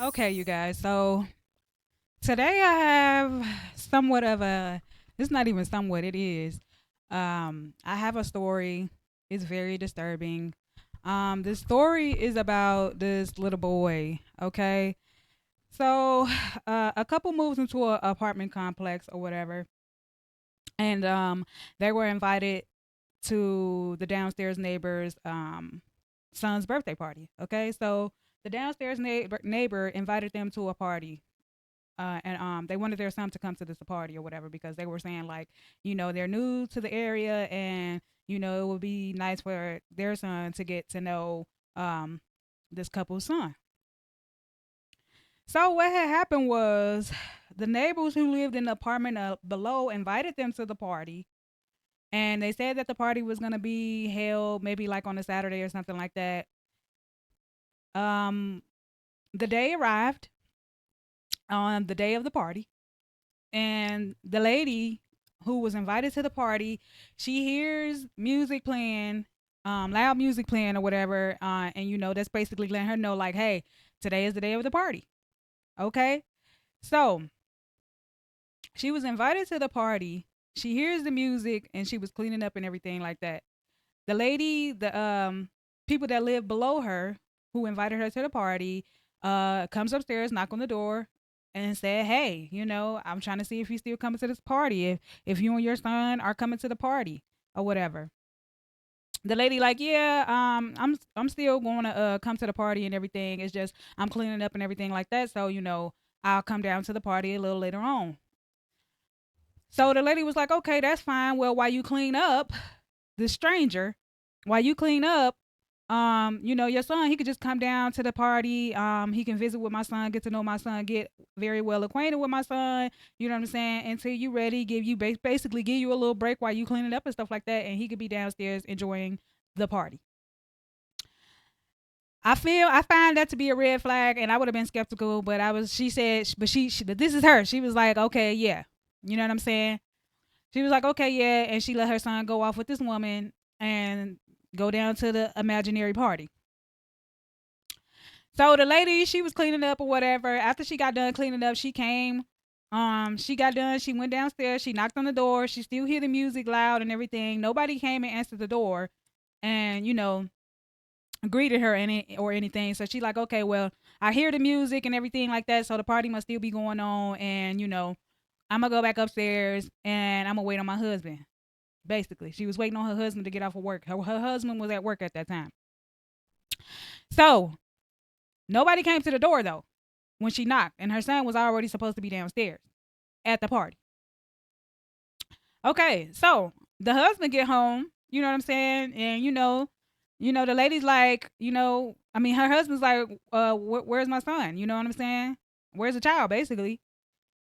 Okay, you guys. So today I have somewhat of a. It's not even somewhat. It is. I have a story. It's very disturbing. This story is about this little boy. Okay. So, a couple moves into an apartment complex or whatever, and they were invited to the downstairs neighbor's son's birthday party. Okay, so the downstairs neighbor invited them to a party, and they wanted their son to come to this party or whatever because they were saying like, they're new to the area, and it would be nice for their son to get to know um, this couple's son. So what had happened was the neighbors who lived in the apartment below invited them to the party, and they said that the party was gonna be held maybe like on a Saturday or something like that. Um, the day arrived on the day of the party, and the lady who was invited to the party, she hears music playing, loud music playing or whatever, and that's basically letting her know like, hey, today is the day of the party. Okay, so she was invited to the party. She hears the music and she was cleaning up and everything like that. The lady, the people that live below her who invited her to the party, comes upstairs, knock on the door, and said, "Hey, I'm trying to see if you still coming to this party. If you and your son are coming to the party or whatever." The lady like, "Yeah, I'm still going to come to the party and everything. It's just I'm cleaning up and everything like that. So I'll come down to the party a little later on." So the lady was like, "Okay, that's fine. Well, while you clean up, the stranger, while you clean up, your son, he could just come down to the party. He can visit with my son, get to know my son, get very well acquainted with my son. You know what I'm saying? Until you ready, give you basically give you a little break while you cleaning up and stuff like that, and he could be downstairs enjoying the party." I find that to be a red flag, and I would have been skeptical, but I was. She said, but but this is her. She was like, okay, yeah, you know what I'm saying? She was like, okay, yeah, and she let her son go off with this woman and go down to the imaginary party. So the lady, she was cleaning up or whatever. After she got done cleaning up, she came. She got done. She went downstairs. She knocked on the door. She still hear the music loud and everything. Nobody came and answered the door, and greeted her or anything. So she like, okay, well, I hear the music and everything like that. So the party must still be going on, and I'm gonna go back upstairs and I'm gonna wait on my husband. Basically, she was waiting on her husband to get off of work. Her husband was at work at that time. So nobody came to the door though when she knocked, and her son was already supposed to be downstairs at the party. Okay, so the husband get home, you know what I'm saying, and the lady's like, I mean, her husband's like, where's my son? You know what I'm saying? Where's the child, basically?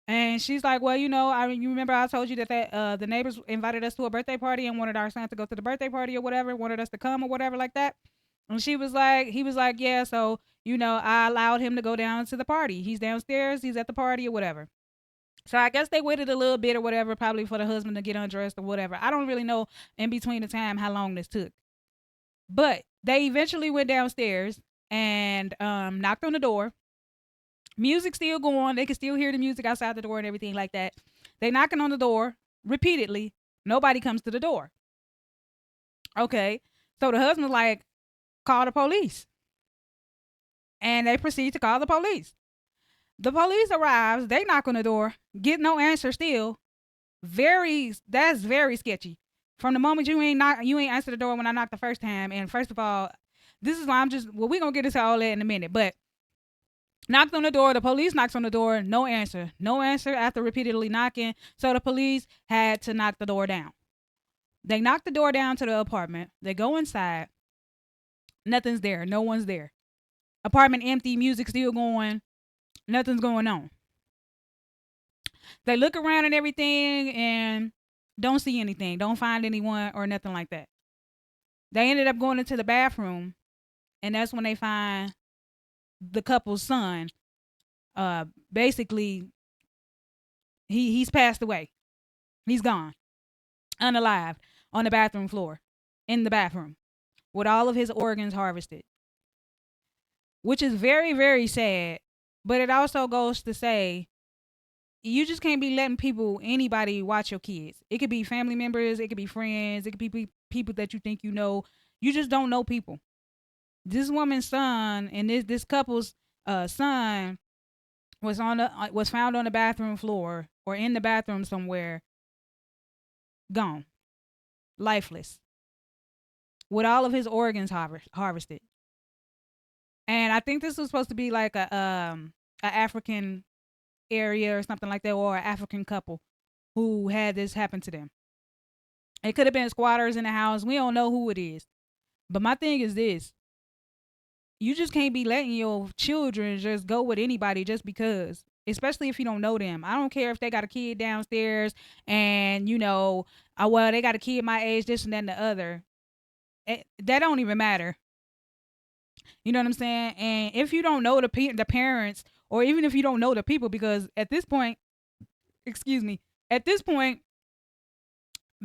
And she's like, well, you remember I told you that the neighbors invited us to a birthday party and wanted our son to go to the birthday party or whatever, wanted us to come or whatever like that. And he was like, yeah, so I allowed him to go down to the party. He's downstairs, he's at the party or whatever. So I guess they waited a little bit or whatever, probably for the husband to get undressed or whatever. I don't really know in between the time how long this took. But they eventually went downstairs and knocked on the door. Music still going. They could still hear the music outside the door and everything like that. They knocking on the door repeatedly. Nobody comes to the door. Okay. So the husband's like, call the police. And they proceed to call the police. The police arrives. They knock on the door. Get no answer still. That's very sketchy. From the moment you ain't answer the door when I knocked the first time. And first of all, this is why we're gonna get into all that in a minute. But knocked on the door, the police knocks on the door, no answer. No answer after repeatedly knocking. So the police had to knock the door down. They knock the door down to the apartment. They go inside. Nothing's there. No one's there. Apartment empty, music still going, nothing's going on. They look around and everything and don't see anything, don't find anyone or nothing like that. They ended up going into the bathroom, and that's when they find the couple's son. Basically, he's passed away. He's gone, unalive, on the bathroom floor, in the bathroom, with all of his organs harvested, which is very, very sad. But it also goes to say you just can't be letting anybody watch your kids. It could be family members, it could be friends, it could be people that you think you know. You just don't know people. This woman's son and this couple's son was found on the bathroom floor or in the bathroom somewhere, gone, lifeless, with all of his organs harvested. And I think this was supposed to be like a African area or something like that, or an African couple who had this happen to them. It could have been squatters in the house. We don't know who it is. But my thing is this: you just can't be letting your children just go with anybody just because, especially if you don't know them. I don't care if they got a kid downstairs and well, they got a kid my age, this and that and the other. That don't even matter. You know what I'm saying? And if you don't know the parents, or even if you don't know the people, because at this point, excuse me, at this point,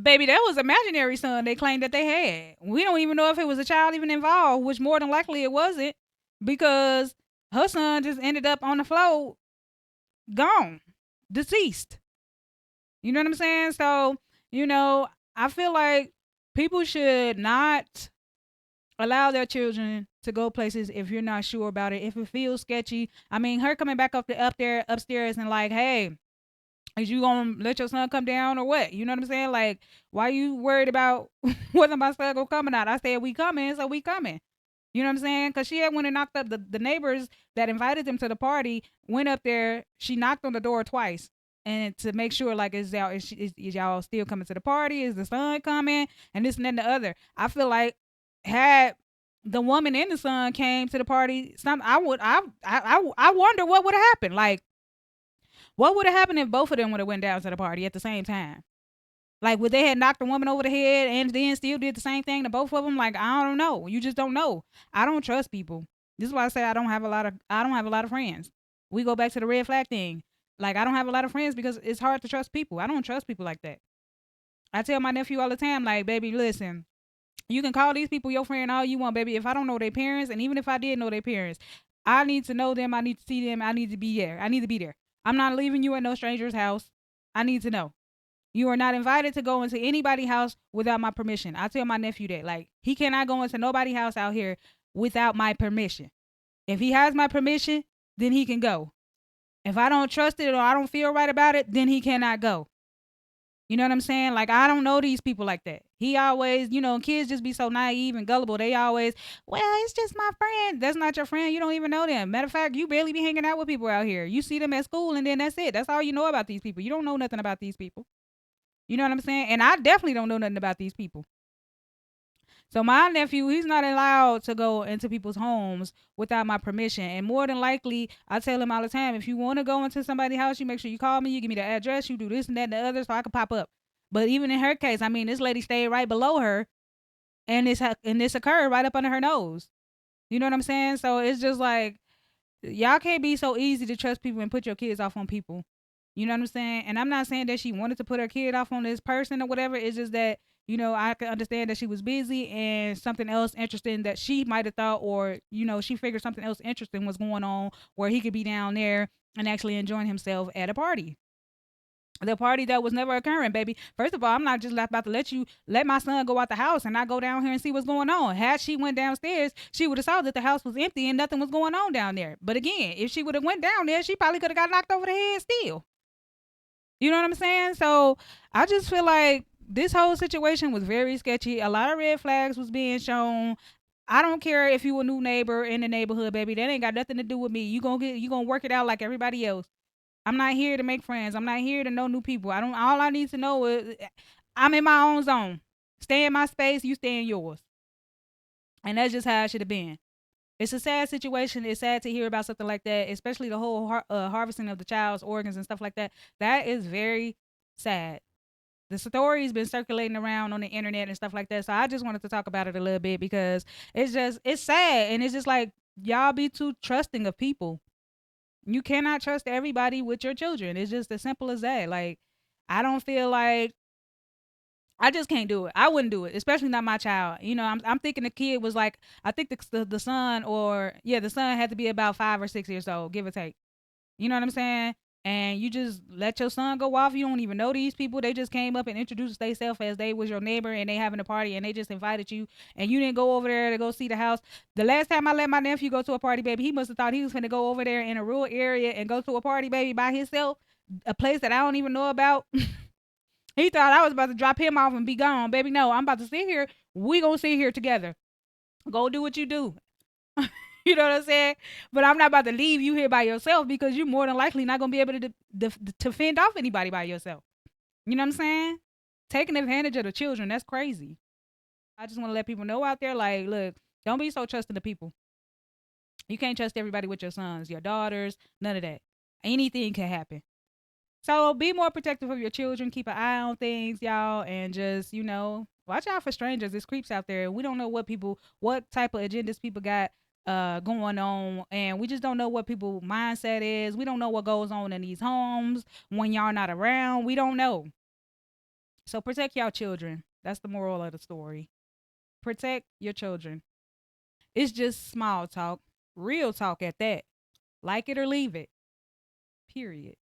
baby, that was imaginary son they claimed that they had. We don't even know if it was a child even involved, which more than likely it wasn't, because her son just ended up on the floor, gone, deceased. You know what I'm saying? So, I feel like people should not allow their children to go places if you're not sure about it. If it feels sketchy, I mean, her coming back up there upstairs and like, hey, is you gonna let your son come down or what? You know what I'm saying? Like, why you worried about whether my son gonna come or not? I said we coming, so we coming. You know what I'm saying? Because she had went and knocked up the neighbors that invited them to the party. Went up there. She knocked on the door twice, and to make sure, like, is y'all still coming to the party? Is the son coming? And this and then the other. I feel like had the woman and the son came to the party, I wonder what would have happened. Like, what would have happened if both of them would have went down to the party at the same time? Like, would they had knocked the woman over the head and then still did the same thing to both of them? Like, I don't know. You just don't know. I don't trust people. This is why I say I don't have a lot of friends. We go back to the red flag thing. Like, I don't have a lot of friends because it's hard to trust people. I don't trust people like that. I tell my nephew all the time, like, baby, listen, you can call these people your friend all you want, baby. If I don't know their parents, and even if I did know their parents, I need to know them. I need to see them. I need to be there. I need to be there. I'm not leaving you at no stranger's house. I need to know. You are not invited to go into anybody's house without my permission. I tell my nephew that. Like, he cannot go into nobody's house out here without my permission. If he has my permission, then he can go. If I don't trust it or I don't feel right about it, then he cannot go. You know what I'm saying? Like, I don't know these people like that. He always, kids just be so naive and gullible. They always, well, it's just my friend. That's not your friend. You don't even know them. Matter of fact, you barely be hanging out with people out here. You see them at school and then that's it. That's all you know about these people. You don't know nothing about these people. You know what I'm saying? And I definitely don't know nothing about these people. So my nephew, he's not allowed to go into people's homes without my permission. And more than likely, I tell him all the time, if you want to go into somebody's house, you make sure you call me, you give me the address, you do this and that and the other so I can pop up. But even in her case, I mean, this lady stayed right below her and this occurred right up under her nose. You know what I'm saying? So it's just like, y'all can't be so easy to trust people and put your kids off on people. You know what I'm saying? And I'm not saying that she wanted to put her kid off on this person or whatever. It's just that, I can understand that she was busy and something else interesting that she might have thought, or, she figured something else interesting was going on where he could be down there and actually enjoying himself at a party. The party that was never occurring, baby. First of all, I'm not just about to let my son go out the house and not go down here and see what's going on. Had she went downstairs, she would have saw that the house was empty and nothing was going on down there. But again, if she would have went down there, she probably could have got knocked over the head still. You know what I'm saying? So I just feel like this whole situation was very sketchy. A lot of red flags was being shown. I don't care if you a new neighbor in the neighborhood, baby. That ain't got nothing to do with me. You gonna work it out like everybody else. I'm not here to make friends. I'm not here to know new people. All I need to know is I'm in my own zone. Stay in my space, you stay in yours. And that's just how it should have been. It's a sad situation. It's sad to hear about something like that, especially the whole harvesting of the child's organs and stuff like that. That is very sad. The story's been circulating around on the internet and stuff like that. So I just wanted to talk about it a little bit because it's sad. And it's just like, y'all be too trusting of people. You cannot trust everybody with your children. It's just as simple as that. Like, I don't feel like I just can't do it. I wouldn't do it, especially not my child. I'm thinking the kid was like, I think the son, or yeah, the son had to be about 5 or 6 years old, give or take. You know what I'm saying? And you just let your son go off. You don't even know these people. They just came up and introduced themselves as they was your neighbor and they having a party and they just invited you and you didn't go over there to go see the house. The last time I let my nephew go to a party, baby, he must have thought he was gonna go over there in a rural area and go to a party, baby, by himself, a place that I don't even know about. He thought I was about to drop him off and be gone. Baby, no, I'm about to sit here. We gonna sit here together. Go do what you do. You know what I'm saying? But I'm not about to leave you here by yourself because you're more than likely not gonna be able to fend off anybody by yourself. You know what I'm saying? Taking advantage of the children, that's crazy. I just want to let people know out there, like, look, don't be so trusting the people. You can't trust everybody with your sons, your daughters, none of that. Anything can happen. So be more protective of your children. Keep an eye on things, y'all, and just watch out for strangers. There's creeps out there. We don't know what type of agendas people got going on, and we just don't know what people mindset is. We don't know what goes on in these homes when y'all not around. We don't know. So protect y'all children. That's the moral of the story. Protect your children. It's just small talk, real talk at that. Like it or leave it. Period.